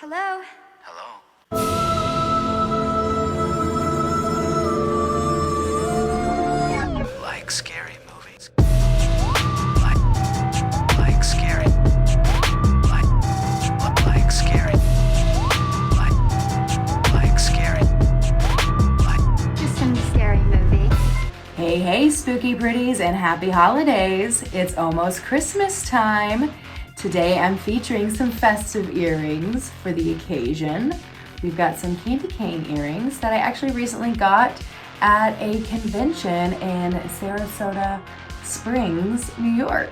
Hello? Hello? Like scary movies. Like scary. Like scary. Like scary. Just some scary movie. Hey, spooky pretties, and happy holidays. It's almost Christmas time. Today I'm featuring some festive earrings for the occasion. We've got some candy cane earrings that I actually recently got at a convention in Sarasota Springs, New York.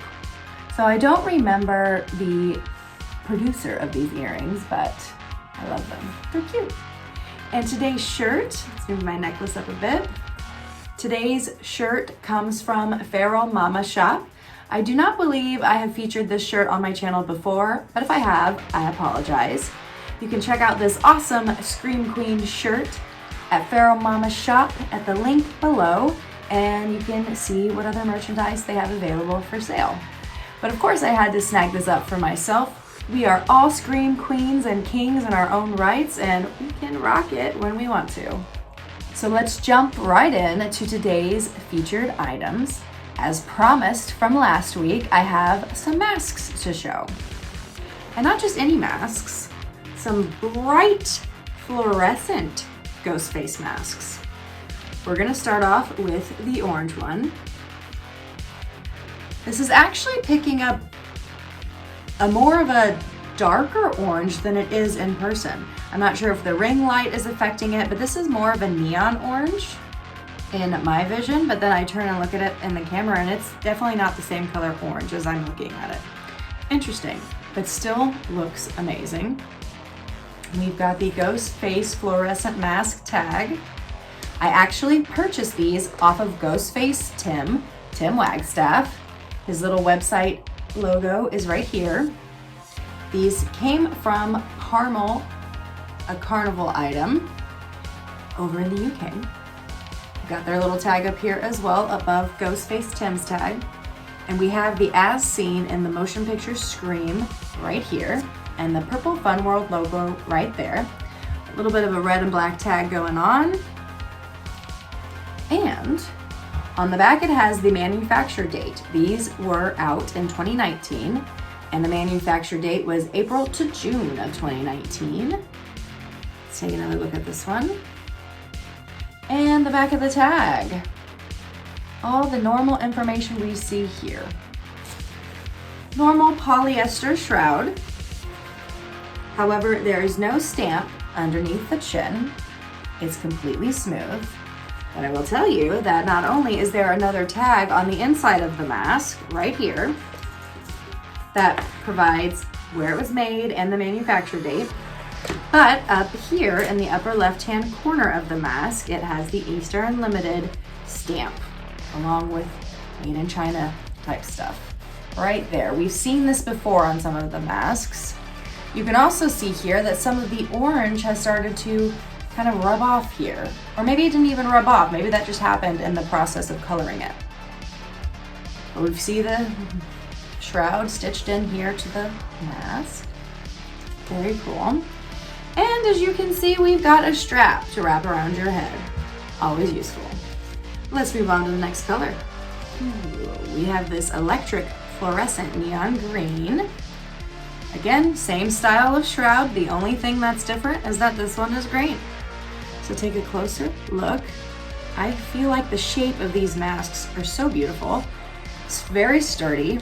So I don't remember the producer of these earrings, but I love them. They're cute. And today's shirt, let's move my necklace up a bit. Today's shirt comes from Feral Mama Shop. I do not believe I have featured this shirt on my channel before, but if I have, I apologize. You can check out this awesome Scream Queen shirt at Feral Mama Shop at the link below, and you can see what other merchandise they have available for sale. But of course I had to snag this up for myself. We are all Scream Queens and Kings in our own rights, and we can rock it when we want to. So let's jump right in to today's featured items. As promised from last week, I have some masks to show. And not just any masks, some bright fluorescent ghost face masks. We're gonna start off with the orange one. This is actually picking up a more of a darker orange than it is in person. I'm not sure if the ring light is affecting it, but this is more of a neon orange in my vision, but then I turn and look at it in the camera and it's definitely not the same color orange as I'm looking at it. Interesting, but still looks amazing. We've got the ghost face fluorescent mask tag. I actually purchased these off of Ghostface Tim Wagstaff. His little website logo is right here. These came from Carmel, a carnival item over in the UK. Got their little tag up here as well above Ghostface Tim's tag. And we have the as seen in the motion picture Scream right here, and the purple Fun World logo right there. A little bit of a red and black tag going on. And on the back it has the manufacture date. These were out in 2019, and the manufacture date was April to June of 2019. Let's take another look at this one. And the back of the tag. All the normal information we see here. Normal polyester shroud. However, there is no stamp underneath the chin. It's completely smooth. But I will tell you that not only is there another tag on the inside of the mask, right here, that provides where it was made and the manufacture date, but up here in the upper left-hand corner of the mask, it has the Easter Unlimited stamp, along with made in China type stuff. Right there. We've seen this before on some of the masks. You can also see here that some of the orange has started to kind of rub off here. Or maybe it didn't even rub off. Maybe that just happened in the process of coloring it. But we see the shroud stitched in here to the mask. Very cool. And as you can see, we've got a strap to wrap around your head. Always useful. Let's move on to the next color. We have this electric fluorescent neon green. Again, same style of shroud. The only thing that's different is that this one is green. So take a closer look. I feel like the shape of these masks are so beautiful. It's very sturdy.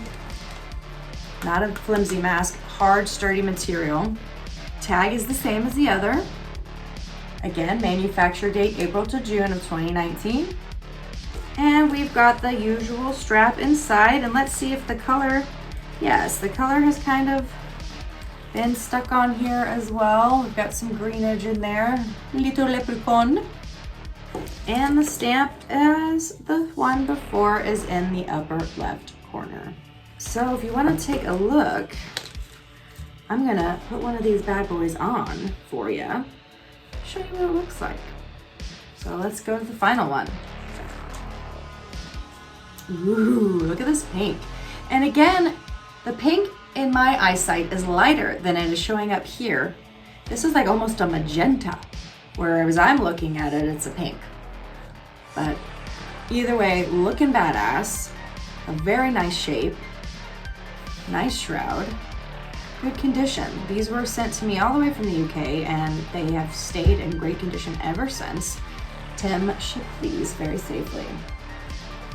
Not a flimsy mask, hard, sturdy material. Tag is the same as the other. Again, manufacture date April to June of 2019. And we've got the usual strap inside, and let's see if the color, yes, the color has kind of been stuck on here as well. We've got some greenage in there, little leprechaun. And the stamp as the one before is in the upper left corner. So if you want to take a look, I'm gonna put one of these bad boys on for you, show you what it looks like. So let's go to the final one. Ooh, look at this pink. And again, the pink in my eyesight is lighter than it is showing up here This is like almost a magenta, whereas I'm looking at it, it's a pink. But either way, looking badass, a very nice shape, nice shroud, good condition. These were sent to me all the way from the UK and they have stayed in great condition ever since. Tim shipped these very safely.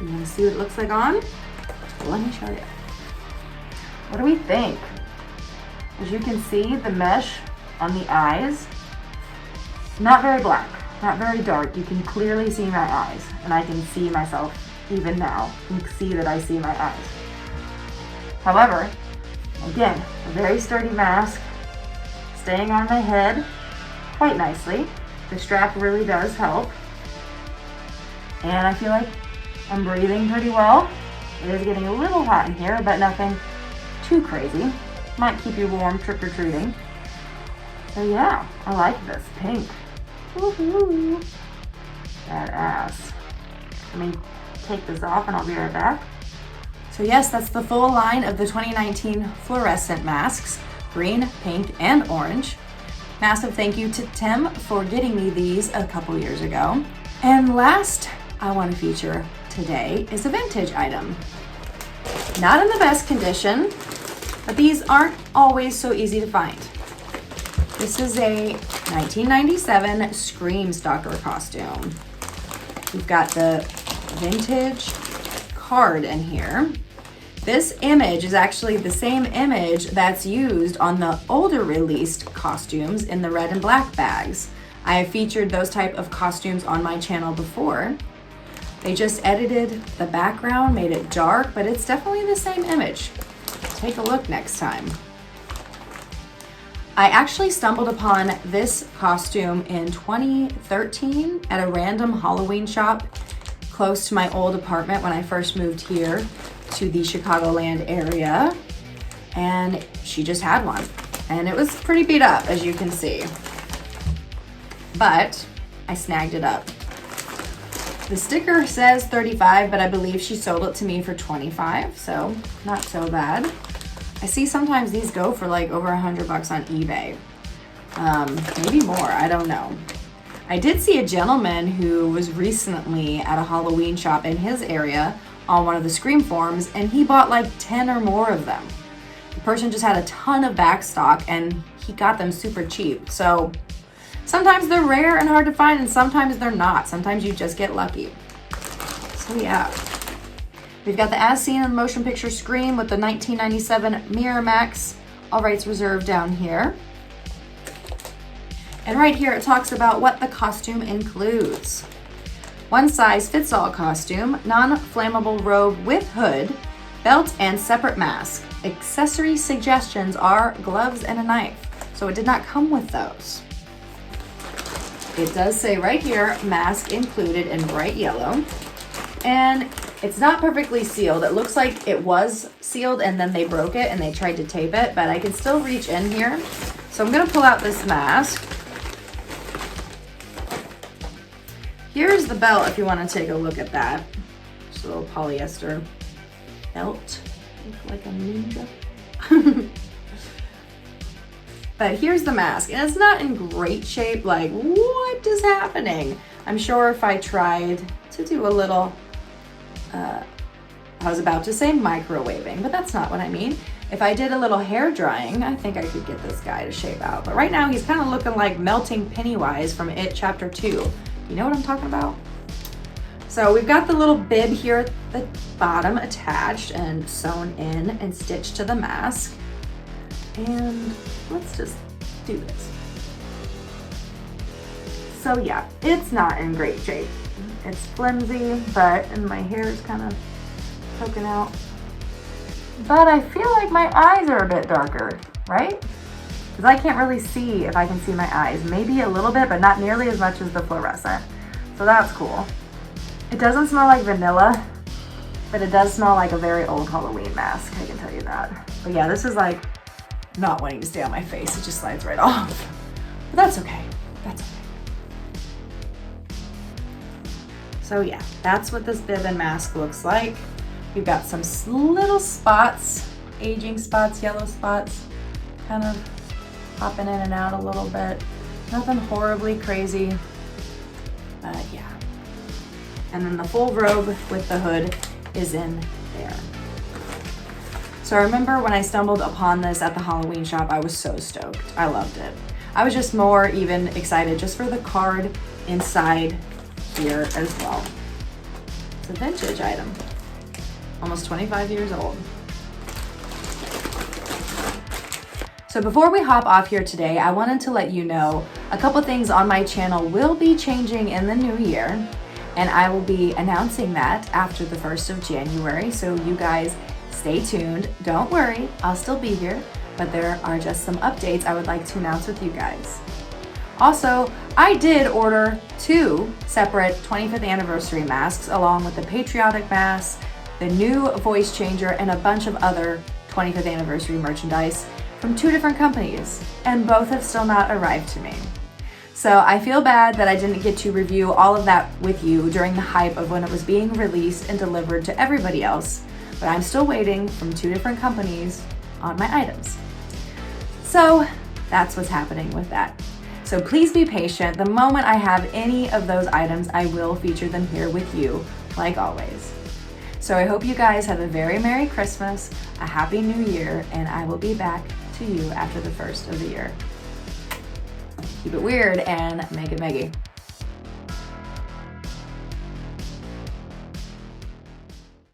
You wanna see what it looks like on? Let me show you. What do we think? As you can see, the mesh on the eyes, not very black, not very dark. You can clearly see my eyes, and I can see myself even now. You can see that I see my eyes. However, again, a very sturdy mask, staying on my head quite nicely. The strap really does help. And I feel like I'm breathing pretty well. It is getting a little hot in here, but nothing too crazy. Might keep you warm trick-or-treating. So yeah, I like this pink. Woohoo! Badass. Let me take this off and I'll be right back. So yes, that's the full line of the 2019 Fluorescent masks, green, pink, and orange. Massive thank you to Tim for getting me these a couple years ago. And last I want to feature today is a vintage item. Not in the best condition, but these aren't always so easy to find. This is a 1997 Scream Stalker costume. We've got the vintage card in here. This image is actually the same image that's used on the older released costumes in the red and black bags. I have featured those type of costumes on my channel before. They just edited the background, made it dark, but it's definitely the same image. Take a look next time. I actually stumbled upon this costume in 2013 at a random Halloween shop close to my old apartment when I first moved here to the Chicagoland area. And she just had one. And it was pretty beat up, as you can see. But I snagged it up. The sticker says 35, but I believe she sold it to me for 25, so not so bad. I see sometimes these go for like over $100 on eBay. Maybe more, I don't know. I did see a gentleman who was recently at a Halloween shop in his area on one of the Scream forums, and he bought like 10 or more of them. The person just had a ton of back stock and he got them super cheap. So sometimes they're rare and hard to find, and sometimes they're not. Sometimes you just get lucky. So yeah. We've got the As Seen in the Motion Picture Scream with the 1997 Miramax, all rights reserved down here. And right here it talks about what the costume includes. One size fits all costume, non-flammable robe with hood, belt and separate mask. Accessory suggestions are gloves and a knife. So it did not come with those. It does say right here, mask included in bright yellow. And it's not perfectly sealed. It looks like it was sealed and then they broke it and they tried to tape it, but I can still reach in here. So I'm gonna pull out this mask. Here's the belt if you wanna take a look at that. Just a little polyester belt, look like a ninja. But here's the mask, and it's not in great shape. Like, what is happening? I'm sure if I tried to do a little, I was about to say microwaving, but that's not what I mean. If I did a little hair drying, I think I could get this guy to shape out. But right now he's kind of looking like melting Pennywise from It Chapter 2. You know what I'm talking about? So we've got the little bib here at the bottom attached and sewn in and stitched to the mask. And let's just do this. So yeah, it's not in great shape. It's flimsy, and my hair is kind of poking out. But I feel like my eyes are a bit darker, right? Because I can't really see if I can see my eyes. Maybe a little bit, but not nearly as much as the fluorescent. So that's cool. It doesn't smell like vanilla, but it does smell like a very old Halloween mask, I can tell you that. But yeah, this is like not wanting to stay on my face. It just slides right off. But that's okay. That's okay. So yeah, that's what this bib and mask looks like. We've got some little spots, aging spots, yellow spots, kind of popping in and out a little bit. Nothing horribly crazy, but yeah. And then the full robe with the hood is in there. So I remember when I stumbled upon this at the Halloween shop, I was so stoked. I loved it. I was just more even excited just for the card inside here as well. It's a vintage item, almost 25 years old. So before we hop off here today, I wanted to let you know a couple things on my channel will be changing in the new year, and I will be announcing that after the 1st of January. So you guys stay tuned. Don't worry, I'll still be here, but there are just some updates I would like to announce with you guys. Also, I did order 2 separate 25th anniversary masks along with the patriotic mask, the new voice changer, and a bunch of other 25th anniversary merchandise from 2 different companies, and both have still not arrived to me. So I feel bad that I didn't get to review all of that with you during the hype of when it was being released and delivered to everybody else, but I'm still waiting from 2 different companies on my items. So that's what's happening with that. So please be patient. The moment I have any of those items, I will feature them here with you, like always. So I hope you guys have a very Merry Christmas, a Happy New Year, and I will be back to you after the 1st of the year. Keep it weird and make it Meggy.